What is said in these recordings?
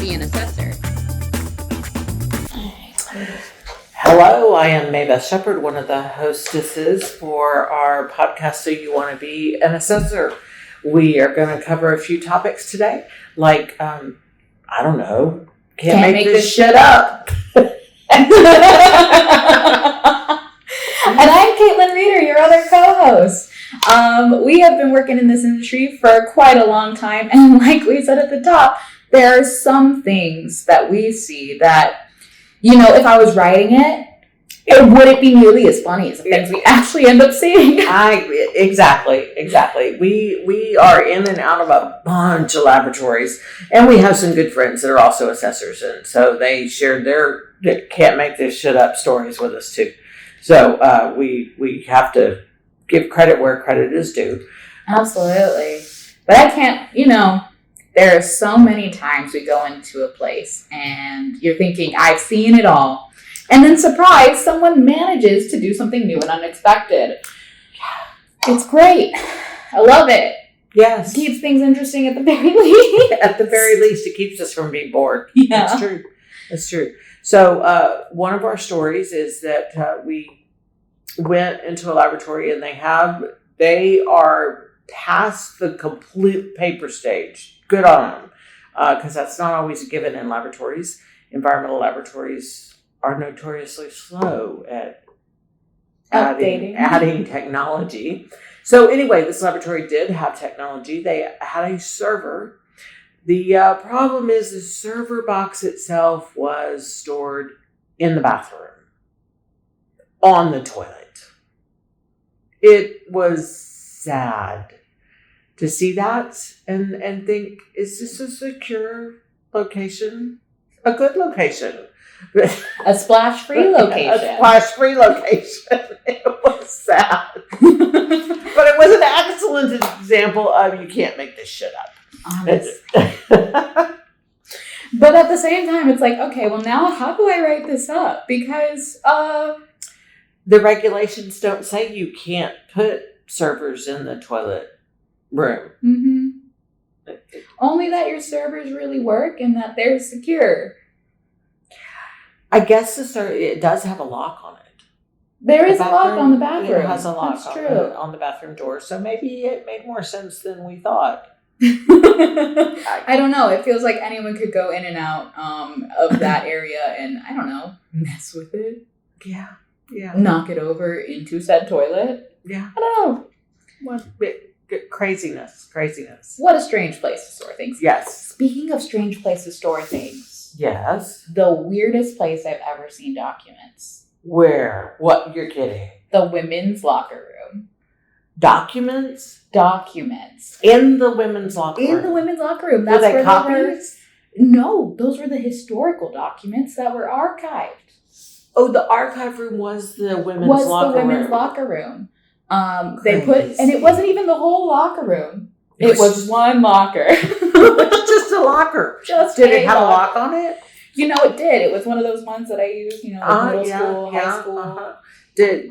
be an assessor. Hello, I am Mei Beth Shepherd, one of the hostesses for our podcast, So You Want to Be an Assessor. We are going to cover a few topics today, like, I don't know, can't make this shit up. And I'm Kaitlyn Reeder, your other co-host. We have been working in this industry for quite a long time, and like we said at the top, there are some things that we see that, you know, if I was writing it wouldn't be nearly as funny as the things we actually end up seeing. Exactly. We are in and out of a bunch of laboratories, and we have some good friends that are also assessors, and so they shared their can't make this shit up stories with us too. So we have to give credit where credit is due. Absolutely. But I can't, there are so many times we go into a place and you're thinking, I've seen it all. And then surprise, someone manages to do something new and unexpected. It's great. I love it. Yes. It keeps things interesting at the very least. At the very least, it keeps us from being bored. Yeah. That's true. So one of our stories is that we went into a laboratory and they are past the complete paper stage. Good on them, because that's not always a given in laboratories. Environmental laboratories are notoriously slow at adding technology. So anyway, this laboratory did have technology. They had a server. The problem is the server box itself was stored in the bathroom, on the toilet. It was sad to see that and think, is this a secure location? A good location? A splash-free location. A splash-free location. It was sad. But it was an excellent example of you can't make this shit up. Honest. But at the same time, it's like, okay, well now how do I write this up? Because the regulations don't say you can't put servers in the toilet room. Mm-hmm. Only that your servers really work and that they're secure. I guess it does have a lock on it. There is a lock on the bathroom. It has a lock on the bathroom door, so maybe it made more sense than we thought. I don't know. It feels like anyone could go in and out of that area and, I don't know, mess with it. Yeah. Knock it over into said toilet. Yeah. I don't know. What craziness. What a strange place to store things. Yes. Speaking of strange places to store things. Yes. The weirdest place I've ever seen documents. Where? What? You're kidding. The women's locker room. Documents? In the women's locker room. In the women's locker room. That's were they copies? No, those were the historical documents that were archived. Oh, the archive room was the women's locker room. They put, and it wasn't even the whole locker room. It was one locker. Just a locker. Did it have a lock on it? It did. It was one of those ones that I used, middle school, high school. Uh-huh. Did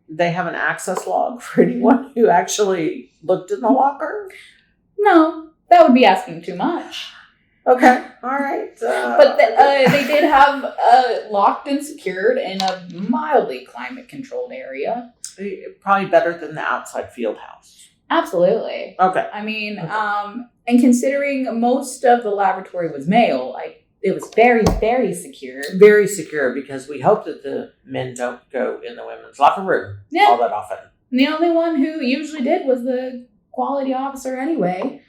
they have an access log for anyone who actually looked in the locker? No, that would be asking too much. Okay, all right. But they did have locked and secured in a mildly climate-controlled area. Probably better than the outside field house. Absolutely. Okay. I mean, and considering most of the laboratory was male, it was very, very secure. Very secure, because we hope that the men don't go in the women's locker room all that often. And the only one who usually did was the quality officer anyway.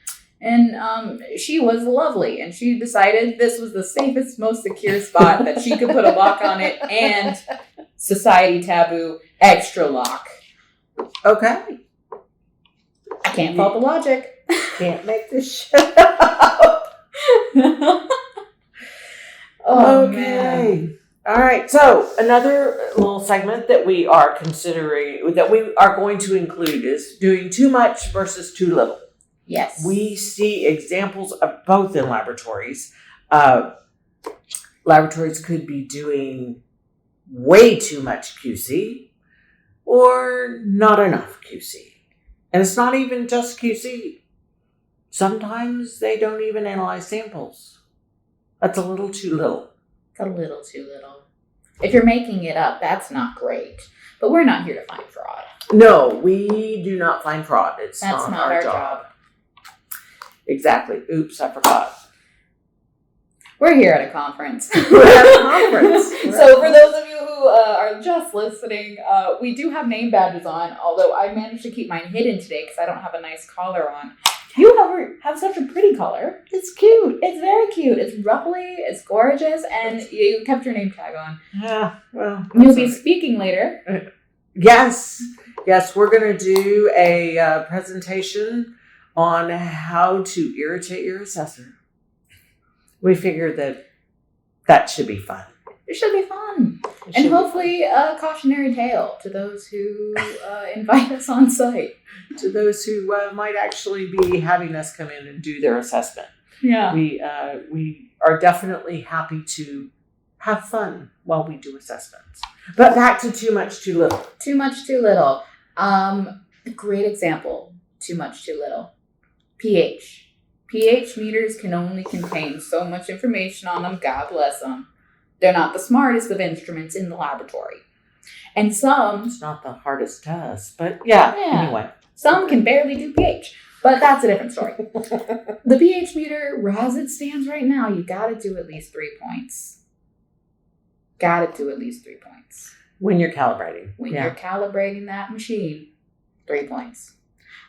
And she was lovely, and she decided this was the safest, most secure spot that she could put a lock on it, and society taboo, extra lock. Okay. I can't fault the logic. Can't make this shit up. Okay. Man. All right. So another little segment that we are considering, that we are going to include, is doing too much versus too little. Yes. We see examples of both in laboratories. Laboratories could be doing way too much QC or not enough QC. And it's not even just QC. Sometimes they don't even analyze samples. That's a little too little. It's a little too little. If you're making it up, that's not great. But we're not here to find fraud. No, we do not find fraud. That's not our job. Exactly. Oops, I forgot. We're here at a conference. We're at a conference. So for those of you who are just listening, we do have name badges on, although I managed to keep mine hidden today because I don't have a nice collar on. You have such a pretty collar. It's cute. It's very cute. It's ruffly, it's gorgeous, and you kept your name tag on. Yeah, well. You'll be speaking later. Yes, we're going to do a presentation on how to irritate your assessor. We figured that should be fun. It should be fun. And hopefully a cautionary tale to those who invite us on site. To those who might actually be having us come in and do their assessment. Yeah. We are definitely happy to have fun while we do assessments. But back to too much, too little. Too much, too little. Great example. Too much, too little. pH. pH meters can only contain so much information on them. God bless them. They're not the smartest of instruments in the laboratory. And some... It's not the hardest test, but anyway. Some can barely do pH, but that's a different story. The pH meter, as it stands right now, you got to do at least 3 points. Got to do at least 3 points. When you're calibrating. When you're calibrating that machine, 3 points.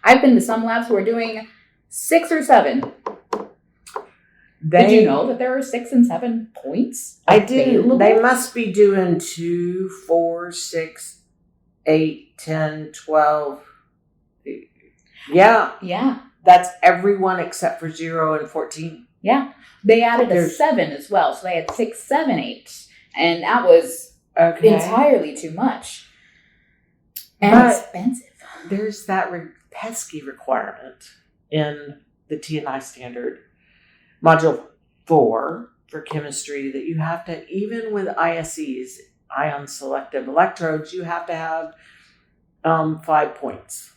I've been to some labs who are doing 6 or 7. Did you know that there are 6 and 7 points? I did. They must be doing 2, 4, 6, 8, 10, 12. Yeah. That's everyone except for 0 and 14. Yeah. They added a 7 as well. So they had 6, 7, 8. And that was entirely too much. And expensive. There's that pesky requirement in the T&I standard. Module 4 for chemistry that you have to, even with ISEs, ion selective electrodes, you have to have 5 points.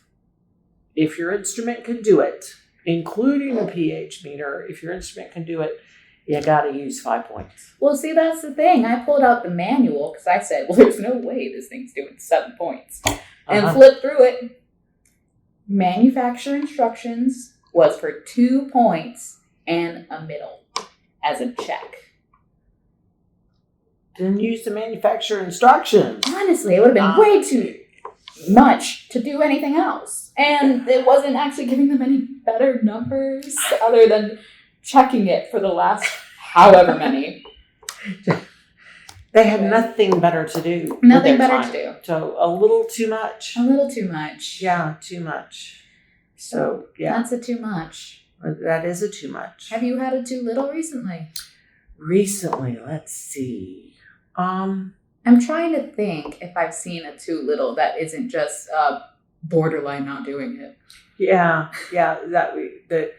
If your instrument can do it, including a pH meter, if your instrument can do it, you got to use 5 points. Well, see, that's the thing. I pulled out the manual because I said, well, there's no way this thing's doing 7 points. And flipped through it. Manufacturer instructions was for 2 points and a middle as a check. Didn't use the manufacturer instructions. Honestly, it would have been way too much to do anything else. And it wasn't actually giving them any better numbers other than checking it for the last however many. They had nothing better to do. Nothing better to do. So a little too much. A little too much. Yeah, too much. So, yeah. That's a too much. That is a too much. Have you had a too little recently? Recently, let's see. I'm trying to think if I've seen a too little that isn't just borderline not doing it. Yeah. The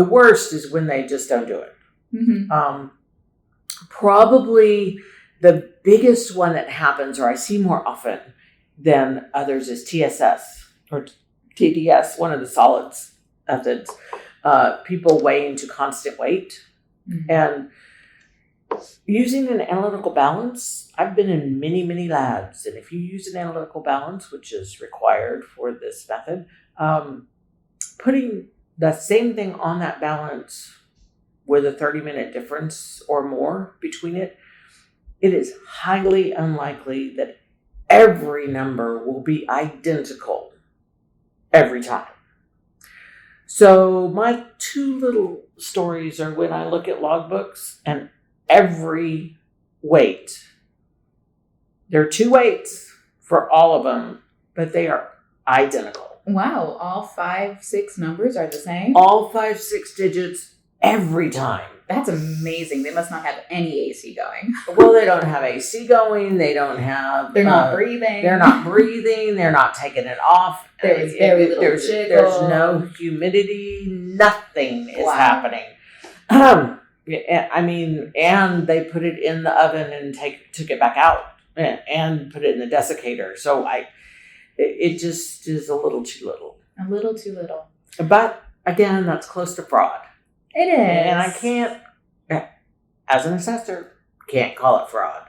worst is when they just don't do it. Mm-hmm. Probably the biggest one that happens, or I see more often than others, is TSS or TDS, one of the solids methods. People weighing to constant weight. Mm-hmm. And using an analytical balance, I've been in many, many labs. And if you use an analytical balance, which is required for this method, putting the same thing on that balance with a 30-minute difference or more between it, it is highly unlikely that every number will be identical every time. So my two little stories are when I look at logbooks and every weight. There are 2 weights for all of them, but they are identical. Wow, all 5, 6 numbers are the same? All 5, 6 digits every time. That's amazing. They must not have any AC going. Well, they don't have AC going. They don't have... They're not breathing. They're not breathing. They're not taking it off. There's very little jiggle. There's no humidity. Nothing is happening. I mean, and they put it in the oven and took it back out and put it in the desiccator. So it just is a little too little. A little too little. But again, that's close to fraud. It is. And I can't as an assessor, can't call it fraud.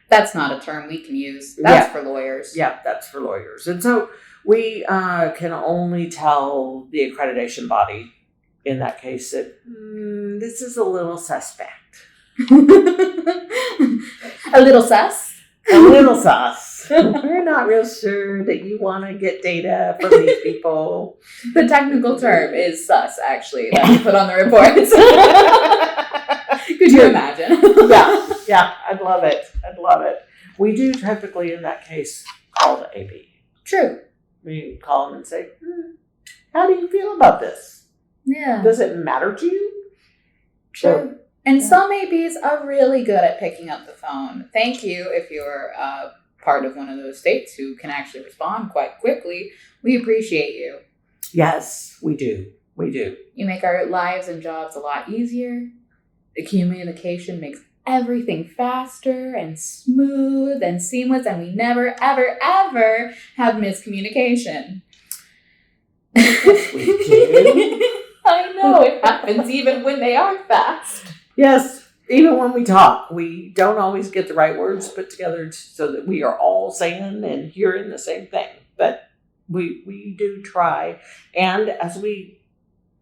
That's not a term we can use. That's for lawyers. Yeah, that's for lawyers. And so we can only tell the accreditation body in that case that this is a little suspect. A little sus? A little sus. We're not real sure that you want to get data from these people. The technical term is sus, actually, that we put on the reports. Could you imagine? Yeah, I'd love it. We do typically, in that case, call the AB. True. We call them and say, how do you feel about this? Yeah. Does it matter to you? True. And some ABs are really good at picking up the phone. Thank you if you're part of one of those states who can actually respond quite quickly. We appreciate you. Yes, we do. You make our lives and jobs a lot easier. The communication makes everything faster and smooth and seamless, and we never, ever, ever have miscommunication. Yes, we do. I know, it happens even when they are fast. Yes, even when we talk, we don't always get the right words put together so that we are all saying and hearing the same thing. But we do try. And as we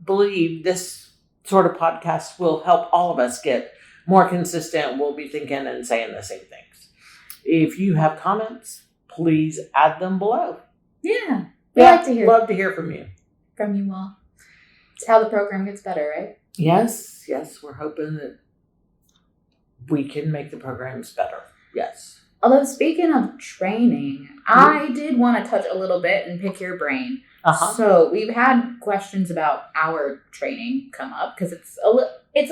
believe, this sort of podcast will help all of us get more consistent. We'll be thinking and saying the same things. If you have comments, please add them below. Yeah. We like to hear. Love to hear from you. From you all. It's how the program gets better, right? Yes. We're hoping that we can make the programs better. Yes. Although speaking of training, I did want to touch a little bit and pick your brain. So we've had questions about our training come up because it's a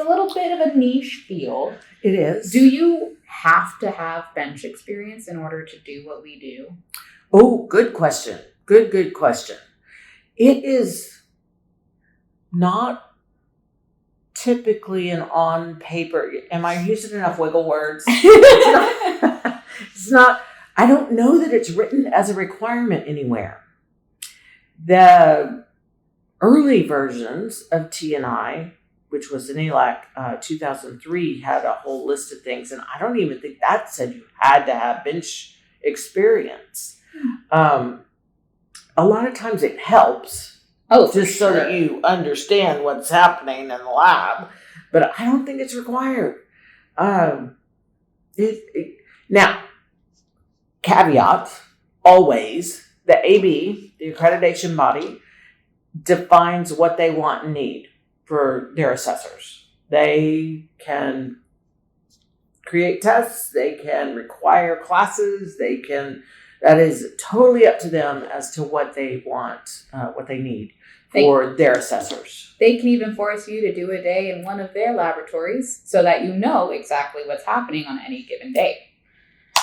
little bit of a niche field. It is. Do you have to have bench experience in order to do what we do? Oh, good question. Good question. It is not typically an on paper. Am I using enough wiggle words? It's not. I don't know that it's written as a requirement anywhere. The early versions of T&I, which was in ELAC 2003, had a whole list of things, and I don't even think that said you had to have bench experience. A lot of times it helps. Just so that you understand what's happening in the lab. But I don't think it's required. Now, caveat, always, the AB, the accreditation body, defines what they want and need for their assessors. They can create tests. They can require classes. That is totally up to them as to what they want, what they need for their assessors. They can even force you to do a day in one of their laboratories so that you know exactly what's happening on any given day.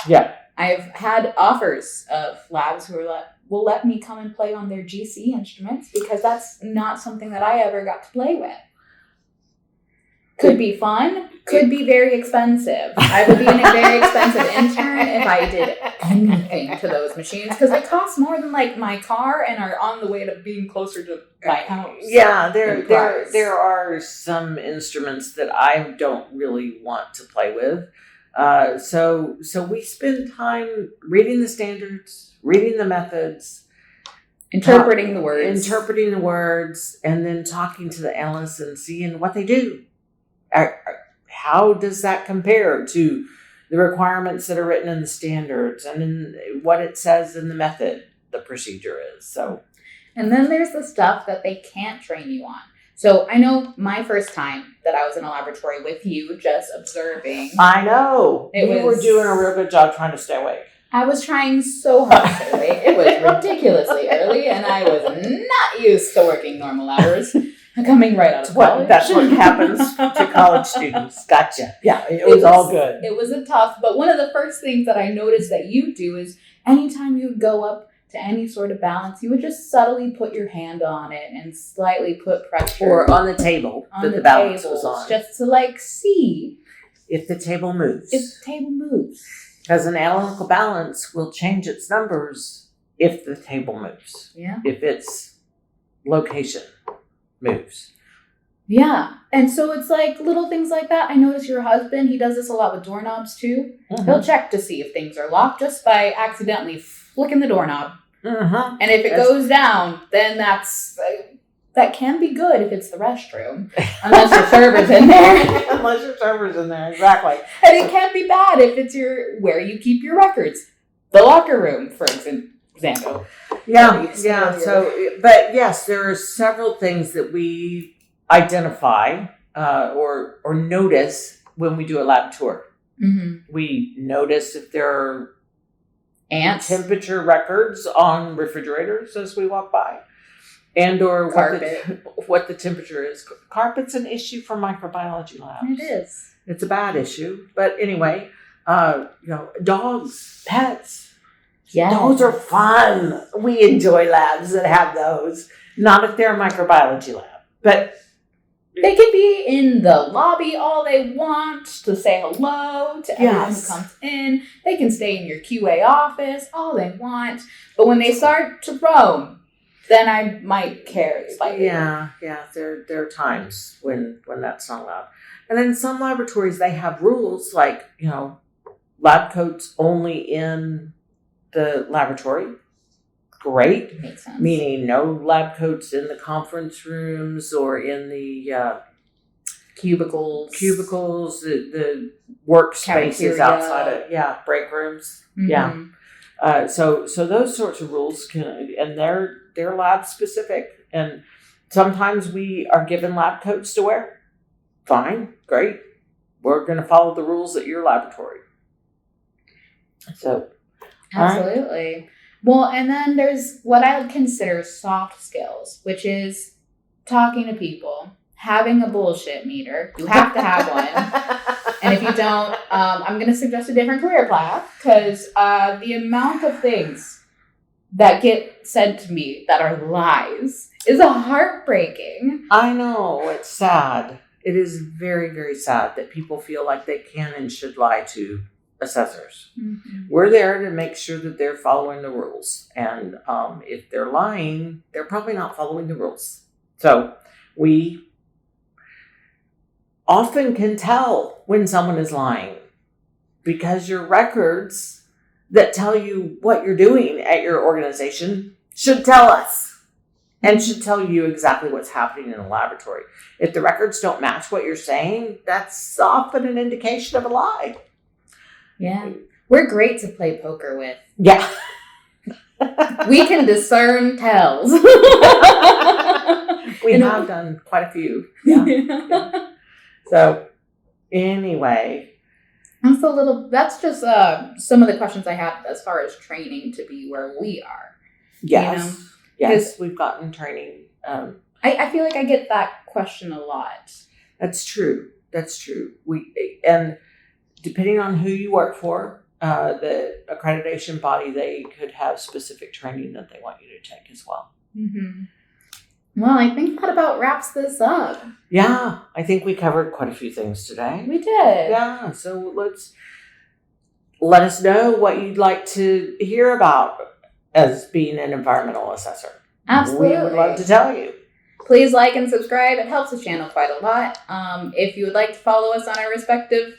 Yeah. I've had offers of labs who will let me come and play on their GC instruments because that's not something that I ever got to play with. Could be fun, could be very expensive. I would be a very expensive intern if I did anything to those machines because they cost more than like my car and are on the way to being closer to my house. Yeah, there are some instruments that I don't really want to play with. So we spend time reading the standards, reading the methods, interpreting the words, and then talking to the analysts and seeing what they do. How does that compare to the requirements that are written in the standards and in what it says in the method the procedure is? So, and then there's the stuff that they can't train you on. So I know my first time that I was in a laboratory with you, just observing. I know. You were doing a real good job trying to stay awake. I was trying so hard to stay awake. It was ridiculously early, and I was not used to working normal hours. Coming right out of college. That's what happens to college students. Gotcha. Yeah, it was all good. It was a tough, but one of the first things that I noticed that you do is anytime you would go up to any sort of balance, you would just subtly put your hand on it and slightly put pressure. Or on the table that the balance was on. Just to see if the table moves. Because an analytical balance will change its numbers if the table moves. Yeah. If its location moves. Yeah. And so it's like little things like that. I notice your husband, he does this a lot with doorknobs too. Mm-hmm. He'll check to see if things are locked just by accidentally flicking the doorknob. Mm-hmm. And if it goes down, then that can be good if it's the restroom. Unless your server's in there. Unless your server's in there, exactly. And it can be bad if it's where you keep your records. The locker room, for example. Yeah. So, but yes, there are several things that we identify or notice when we do a lab tour. Mm-hmm. We notice if there are ants, temperature records on refrigerators as we walk by, and or what the temperature is. Carpet's an issue for microbiology labs. It is. It's a bad issue, but anyway, dogs, pets. Yeah, those are fun. We enjoy labs that have those. Not if they're a microbiology lab, but they can be in the lobby all they want to say hello to everyone who comes in. They can stay in your QA office all they want. But when they start to roam, then I might care slightly. Yeah. There are times when that's not allowed. And then some laboratories, they have rules like, lab coats only in the laboratory. Great. Makes sense. Meaning no lab coats in the conference rooms or in the cubicles, the workspaces outside of break rooms. Mm-hmm. Yeah. So those sorts of rules and they're lab specific, and sometimes we are given lab coats to wear. Fine, great. We're going to follow the rules at your laboratory. So absolutely. Right. Well, and then there's what I would consider soft skills, which is talking to people, having a bullshit meter. You have to have one. And if you don't, I'm going to suggest a different career path, because the amount of things that get said to me that are lies is heartbreaking. I know. It's sad. It is very, very sad that people feel like they can and should lie to assessors. Mm-hmm. We're there to make sure that they're following the rules. And if they're lying, they're probably not following the rules. So we often can tell when someone is lying because your records that tell you what you're doing at your organization should tell us and should tell you exactly what's happening in the laboratory. If the records don't match what you're saying, that's often an indication of a lie. Yeah. We're great to play poker with. Yeah. We can discern tells. We have done quite a few. Yeah. So, anyway. That's just some of the questions I had as far as training to be where we are. Yes. Yes, we've gotten training. I feel like I get that question a lot. That's true. And depending on who you work for, the accreditation body, they could have specific training that they want you to take as well. Mm-hmm. Well, I think that about wraps this up. Yeah, I think we covered quite a few things today. We did. Yeah, so let us know what you'd like to hear about as being an environmental assessor. Absolutely. We would love to tell you. Please like and subscribe. It helps the channel quite a lot. If you would like to follow us on our respective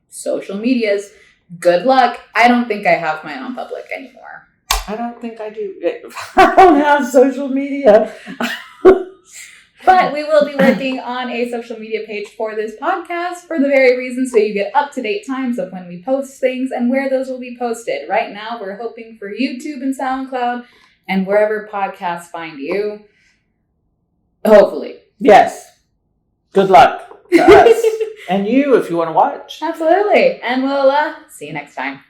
social medias, good luck. I don't think I have mine on public anymore. I don't think I do. I don't have social media. But we will be working on a social media page for this podcast for the very reason so you get up-to-date times of when we post things and where those will be posted. Right now, we're hoping for YouTube and SoundCloud and wherever podcasts find you. Hopefully. Yes. Good luck to us. And you, if you want to watch. Absolutely. And we'll see you next time.